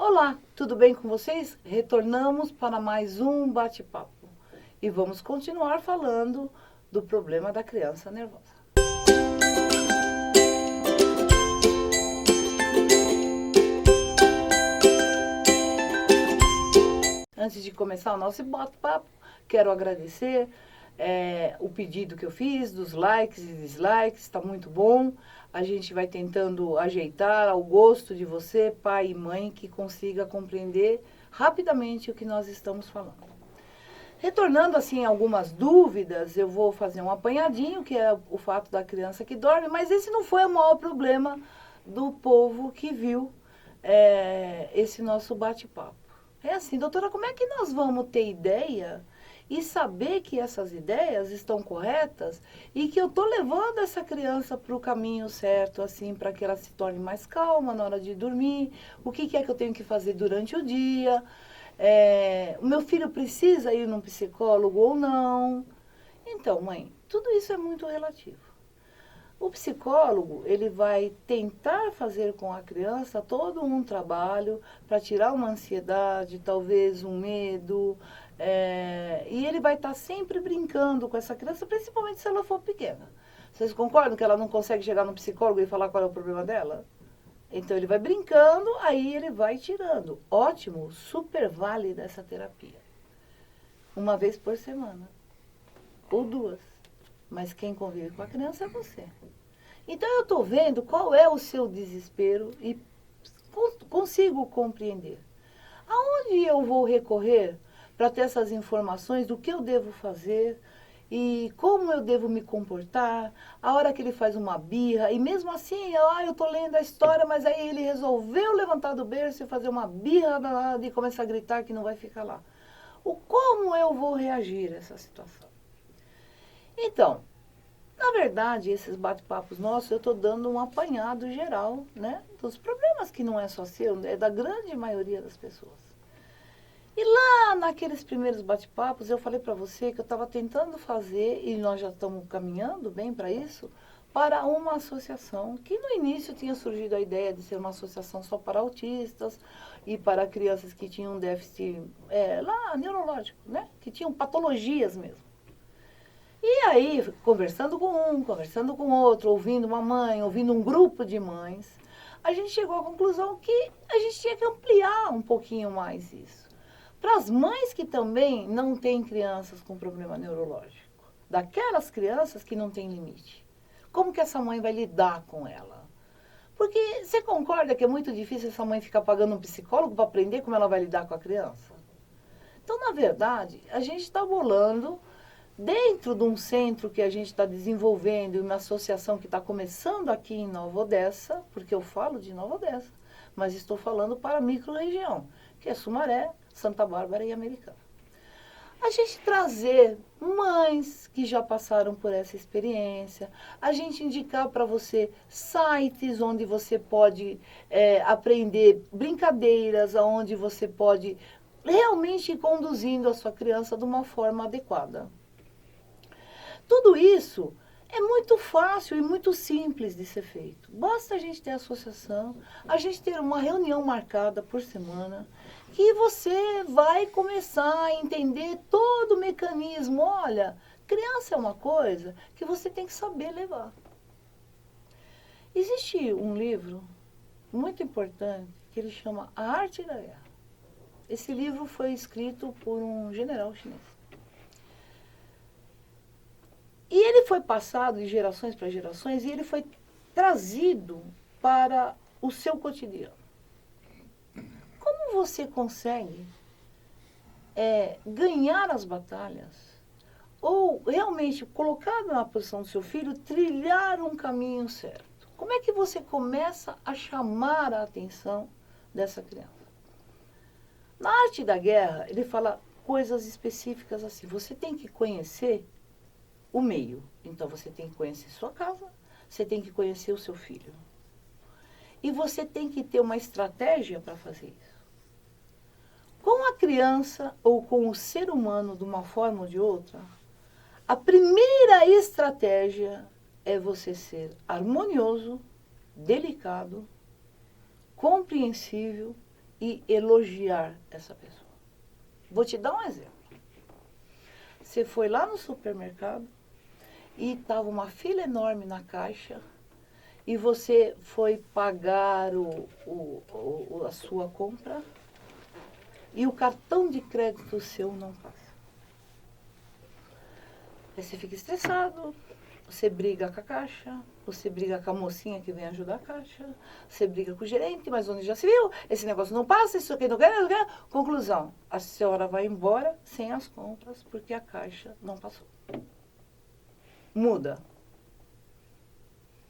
Olá, tudo bem com vocês? Retornamos para mais um bate-papo e vamos continuar falando do problema da criança nervosa. Antes de começar o nosso bate-papo, quero agradecer o pedido que eu fiz dos likes e dislikes, está muito bom. A gente vai tentando ajeitar ao gosto de você, pai e mãe, que consiga compreender rapidamente o que nós estamos falando. Retornando assim algumas dúvidas, eu vou fazer um apanhadinho, que é o fato da criança que dorme, mas esse não foi o maior problema do povo que viu esse nosso bate-papo. É assim, doutora, como é que nós vamos ter ideia e saber que essas ideias estão corretas e que eu estou levando essa criança para o caminho certo, assim, para que ela se torne mais calma na hora de dormir? O que é que eu tenho que fazer durante o dia? O meu filho precisa ir num psicólogo ou não? Então, mãe, tudo isso é muito relativo. O psicólogo, ele vai tentar fazer com a criança todo um trabalho para tirar uma ansiedade, talvez um medo, e ele vai estar sempre brincando com essa criança, principalmente se ela for pequena. Vocês concordam que ela não consegue chegar no psicólogo e falar qual é o problema dela? Então ele vai brincando, aí ele vai tirando. Ótimo, super válida essa terapia. Uma vez por semana. Ou duas. Mas quem convive com a criança é você. Então eu estou vendo qual é o seu desespero e consigo compreender. Aonde eu vou recorrer para ter essas informações do que eu devo fazer e como eu devo me comportar, a hora que ele faz uma birra, e mesmo assim, eu estou lendo a história, mas aí ele resolveu levantar do berço e fazer uma birra danada e começar a gritar que não vai ficar lá. Como eu vou reagir a essa situação? Então, na verdade, esses bate-papos nossos, eu estou dando um apanhado geral, né, dos problemas que não é só seu, é da grande maioria das pessoas. E lá naqueles primeiros bate-papos, eu falei para você que eu estava tentando fazer, e nós já estamos caminhando bem para isso, para uma associação, que no início tinha surgido a ideia de ser uma associação só para autistas e para crianças que tinham déficit lá neurológico, né, que tinham patologias mesmo. E aí, conversando com um, conversando com outro, ouvindo uma mãe, ouvindo um grupo de mães, a gente chegou à conclusão que a gente tinha que ampliar um pouquinho mais isso. Para as mães que também não têm crianças com problema neurológico, daquelas crianças que não têm limite. Como que essa mãe vai lidar com ela? Porque você concorda que é muito difícil essa mãe ficar pagando um psicólogo para aprender como ela vai lidar com a criança? Então, na verdade, a gente está bolando dentro de um centro que a gente está desenvolvendo, uma associação que está começando aqui em Nova Odessa, porque eu falo de Nova Odessa, mas estou falando para a micro-região, que é Sumaré, Santa Bárbara e Americana. A gente trazer mães que já passaram por essa experiência, a gente indicar para você sites onde você pode aprender brincadeiras, onde você pode realmente ir conduzindo a sua criança de uma forma adequada. Tudo isso é muito fácil e muito simples de ser feito. Basta a gente ter associação, a gente ter uma reunião marcada por semana, que você vai começar a entender todo o mecanismo. Olha, criança é uma coisa que você tem que saber levar. Existe um livro muito importante que ele chama A Arte da Guerra. Esse livro foi escrito por um general chinês. E ele foi passado de gerações para gerações e ele foi trazido para o seu cotidiano. Como você consegue ganhar as batalhas ou realmente colocar na posição do seu filho, trilhar um caminho certo? Como é que você começa a chamar a atenção dessa criança? Na Arte da Guerra, ele fala coisas específicas assim. Você tem que conhecer o meio. Então você tem que conhecer sua casa, você tem que conhecer o seu filho. E você tem que ter uma estratégia para fazer isso. Com a criança ou com o ser humano, de uma forma ou de outra, a primeira estratégia é você ser harmonioso, delicado, compreensível e elogiar essa pessoa. Vou te dar um exemplo. Você foi lá no supermercado e estava uma fila enorme na caixa e você foi pagar a sua compra e o cartão de crédito seu não passa. Aí você fica estressado, você briga com a caixa, você briga com a mocinha que vem ajudar a caixa, você briga com o gerente, mas onde já se viu, esse negócio não passa, isso aqui não quer, não quer. Conclusão, a senhora vai embora sem as compras porque a caixa não passou. Muda.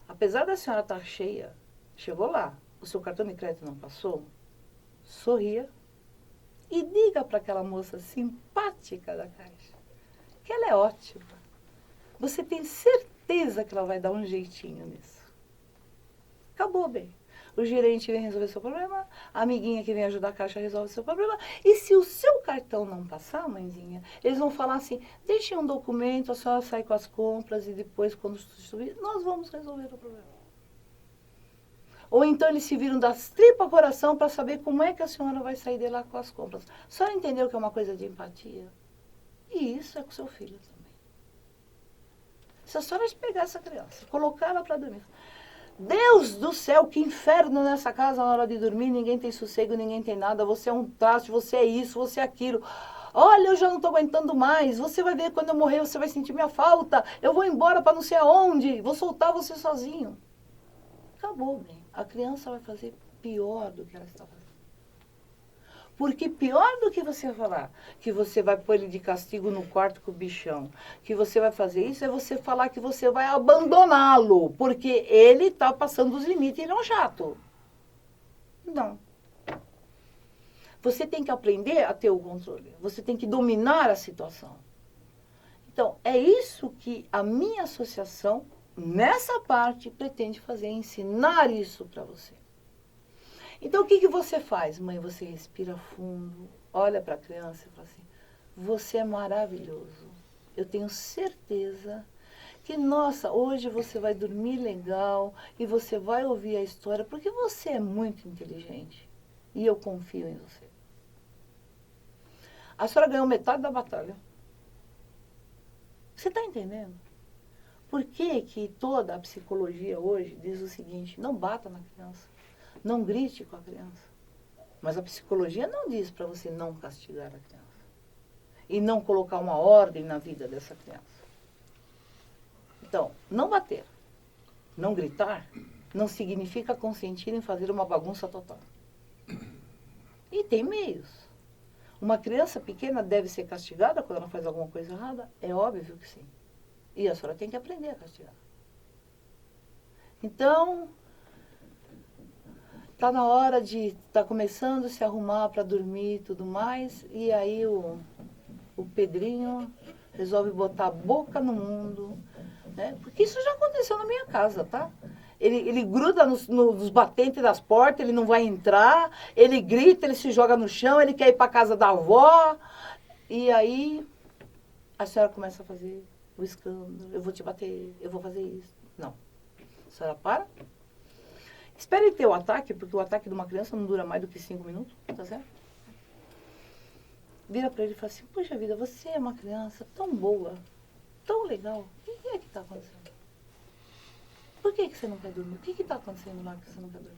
Apesar da senhora estar cheia, chegou lá, o seu cartão de crédito não passou, sorria e diga para aquela moça simpática da caixa que ela é ótima. Você tem certeza que ela vai dar um jeitinho nisso. Acabou, bem. O gerente vem resolver seu problema, a amiguinha que vem ajudar a caixa resolve seu problema. E se o seu cartão não passar, mãezinha, eles vão falar assim, deixe um documento, a senhora sai com as compras e depois, quando subir, nós vamos resolver o problema. Ou então eles se viram das tripas coração para saber como é que a senhora vai sair de lá com as compras. A senhora entendeu que é uma coisa de empatia? E isso é com seu filho também. Se a senhora pegar essa criança, colocar ela para dormir. Deus do céu, que inferno nessa casa na hora de dormir, ninguém tem sossego, ninguém tem nada, você é um traste, você é isso, você é aquilo. Olha, eu já não estou aguentando mais, você vai ver quando eu morrer, você vai sentir minha falta, eu vou embora para não sei aonde, vou soltar você sozinho. Acabou, bem. A criança vai fazer pior do que ela está fazendo. Porque pior do que você falar que você vai pôr ele de castigo no quarto com o bichão, que você vai fazer isso, é você falar que você vai abandoná-lo, porque ele está passando os limites, ele é um chato. Não. Você tem que aprender a ter o controle, você tem que dominar a situação. Então, é isso que a minha associação, nessa parte, pretende fazer, ensinar isso para você. Então, o que você faz? Mãe, você respira fundo, olha para a criança e fala assim, você é maravilhoso. Eu tenho certeza que, nossa, hoje você vai dormir legal e você vai ouvir a história, porque você é muito inteligente e eu confio em você. A senhora ganhou metade da batalha. Você está entendendo? Por que toda a psicologia hoje diz o seguinte, não bata na criança. Não grite com a criança. Mas a psicologia não diz para você não castigar a criança. E não colocar uma ordem na vida dessa criança. Então, não bater, não gritar, não significa consentir em fazer uma bagunça total. E tem meios. Uma criança pequena deve ser castigada quando ela faz alguma coisa errada? É óbvio que sim. E a senhora tem que aprender a castigar. Então, está na hora de estar começando a se arrumar para dormir e tudo mais, e aí o Pedrinho resolve botar a boca no mundo, né? Porque isso já aconteceu na minha casa, tá? Ele gruda nos batentes das portas, ele não vai entrar, ele grita, ele se joga no chão, ele quer ir para casa da avó, e aí a senhora começa a fazer o escândalo, eu vou te bater, eu vou fazer isso. Não. A senhora para. Espere ter o ataque, porque o ataque de uma criança não dura mais do que 5 minutos, tá certo? Vira para ele e fala assim, poxa vida, você é uma criança tão boa, tão legal, o que é que está acontecendo? Por que você não quer dormir? O que está acontecendo lá que você não quer dormir?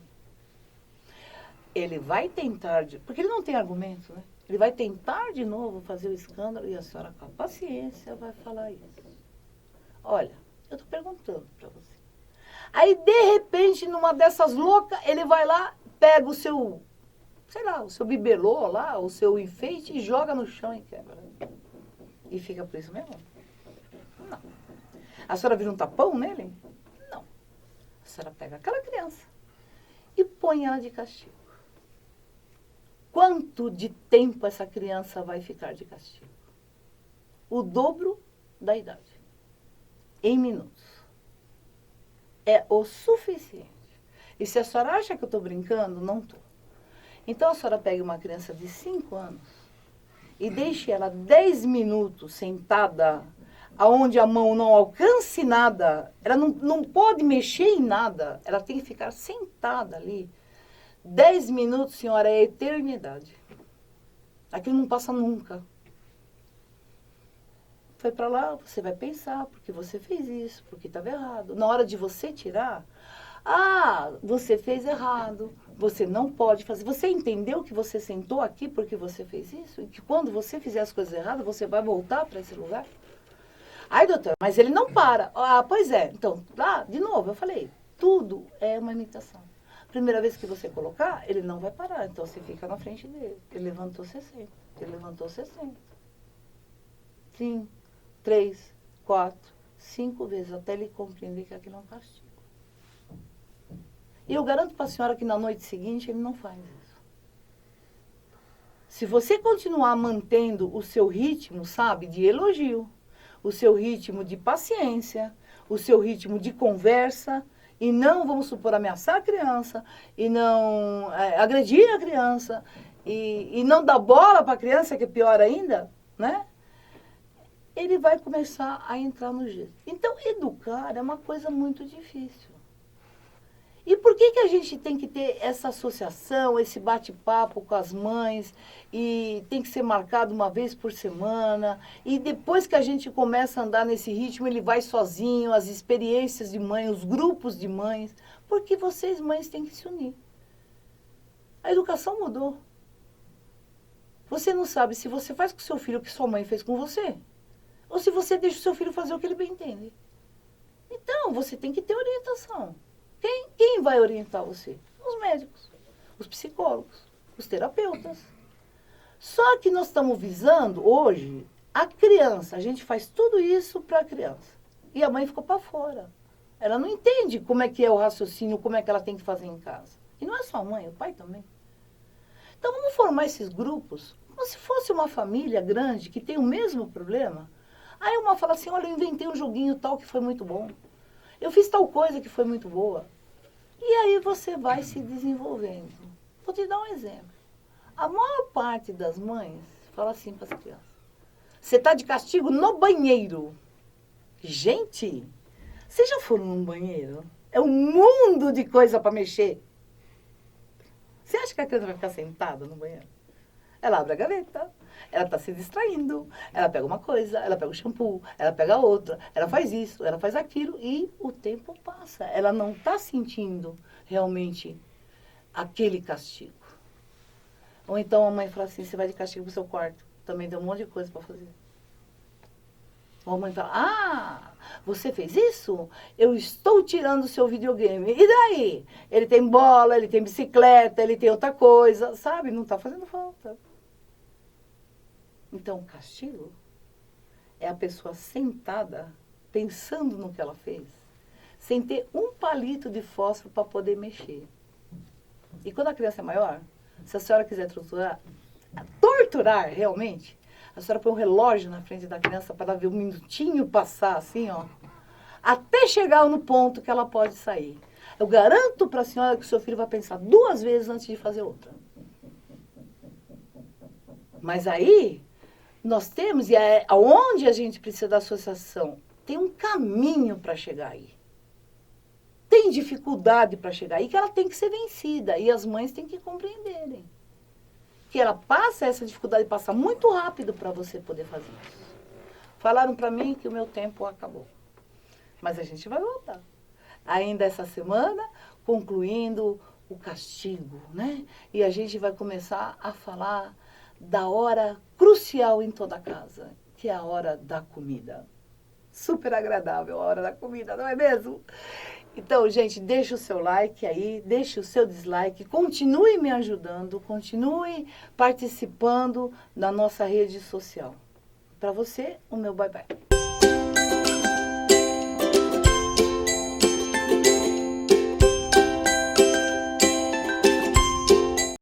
Ele vai tentar, porque ele não tem argumento, né? Ele vai tentar de novo fazer o escândalo e a senhora com a paciência vai falar isso. Olha, eu estou perguntando para você. Aí, de repente, numa dessas loucas, ele vai lá, pega o seu, sei lá, o seu bibelô lá, o seu enfeite e joga no chão e quebra. E fica por isso mesmo? Não. A senhora vira um tapão nele? Não. A senhora pega aquela criança e põe ela de castigo. Quanto de tempo essa criança vai ficar de castigo? O dobro da idade. Em minutos. É o suficiente. E se a senhora acha que eu estou brincando, não estou. Então a senhora pega uma criança de 5 anos e deixe ela 10 minutos sentada, aonde a mão não alcance nada, ela não pode mexer em nada, ela tem que ficar sentada ali, 10 minutos, senhora, é eternidade. Aquilo não passa nunca. Foi para lá, você vai pensar, porque você fez isso, porque estava errado. Na hora de você tirar, você fez errado, você não pode fazer. Você entendeu que você sentou aqui porque você fez isso? E que quando você fizer as coisas erradas, você vai voltar para esse lugar? Ai, doutor, mas ele não para. Pois é. Então, lá, de novo, eu falei, tudo é uma imitação. Primeira vez que você colocar, ele não vai parar. Então, você fica na frente dele. Ele levantou 60. Ele levantou 60. 5, 3, 4, 5 vezes, até ele compreender que aquilo é um castigo. E eu garanto para a senhora que na noite seguinte ele não faz isso. Se você continuar mantendo o seu ritmo, sabe, de elogio, o seu ritmo de paciência, o seu ritmo de conversa, e não, vamos supor, ameaçar a criança, e não agredir a criança, e não dar bola para a criança, que é pior ainda, né? Ele vai começar a entrar no jeito. Então, educar é uma coisa muito difícil. E por que a gente tem que ter essa associação, esse bate-papo com as mães, e tem que ser marcado uma vez por semana, e depois que a gente começa a andar nesse ritmo, ele vai sozinho, as experiências de mãe, os grupos de mães, porque vocês, mães, têm que se unir. A educação mudou. Você não sabe se você faz com o seu filho o que sua mãe fez com você, ou se você deixa o seu filho fazer o que ele bem entende. Então, você tem que ter orientação. Quem vai orientar você? Os médicos, os psicólogos, os terapeutas. Só que nós estamos visando, hoje, a criança. A gente faz tudo isso para a criança. E a mãe ficou para fora. Ela não entende como é que é o raciocínio, como é que ela tem que fazer em casa. E não é só a mãe, o pai também. Então, vamos formar esses grupos como se fosse uma família grande que tem o mesmo problema. Aí uma fala assim, olha, eu inventei um joguinho tal que foi muito bom. Eu fiz tal coisa que foi muito boa. E aí você vai se desenvolvendo. Vou te dar um exemplo. A maior parte das mães fala assim para as crianças. Você está de castigo no banheiro. Gente, vocês já foram num banheiro? É um mundo de coisa para mexer. Você acha que a criança vai ficar sentada no banheiro? Ela abre a gaveta, ela está se distraindo, ela pega uma coisa, ela pega o shampoo, ela pega outra, ela faz isso, ela faz aquilo e o tempo passa. Ela não está sentindo realmente aquele castigo. Ou então a mãe fala assim, você vai de castigo para o seu quarto, também tem um monte de coisa para fazer. Ou a mãe fala, você fez isso? Eu estou tirando o seu videogame. E daí? Ele tem bola, ele tem bicicleta, ele tem outra coisa, sabe? Não está fazendo falta. Então, o castigo é a pessoa sentada, pensando no que ela fez, sem ter um palito de fósforo para poder mexer. E quando a criança é maior, se a senhora quiser torturar realmente, a senhora põe um relógio na frente da criança para ela ver um minutinho passar assim, ó, até chegar no ponto que ela pode sair. Eu garanto para a senhora que o seu filho vai pensar 2 vezes antes de fazer outra. Mas aí, nós temos, e é onde a gente precisa da associação, tem um caminho para chegar aí. Tem dificuldade para chegar aí que ela tem que ser vencida. E as mães têm que compreenderem. Que ela passa essa dificuldade, passa muito rápido para você poder fazer isso. Falaram para mim que o meu tempo acabou. Mas a gente vai voltar. Ainda essa semana, concluindo o castigo, né? E a gente vai começar a falar da hora crucial em toda casa, que é a hora da comida. Super agradável a hora da comida, não é mesmo? Então, gente, deixa o seu like aí, deixa o seu dislike, continue me ajudando, continue participando da nossa rede social. Para você, o meu bye-bye.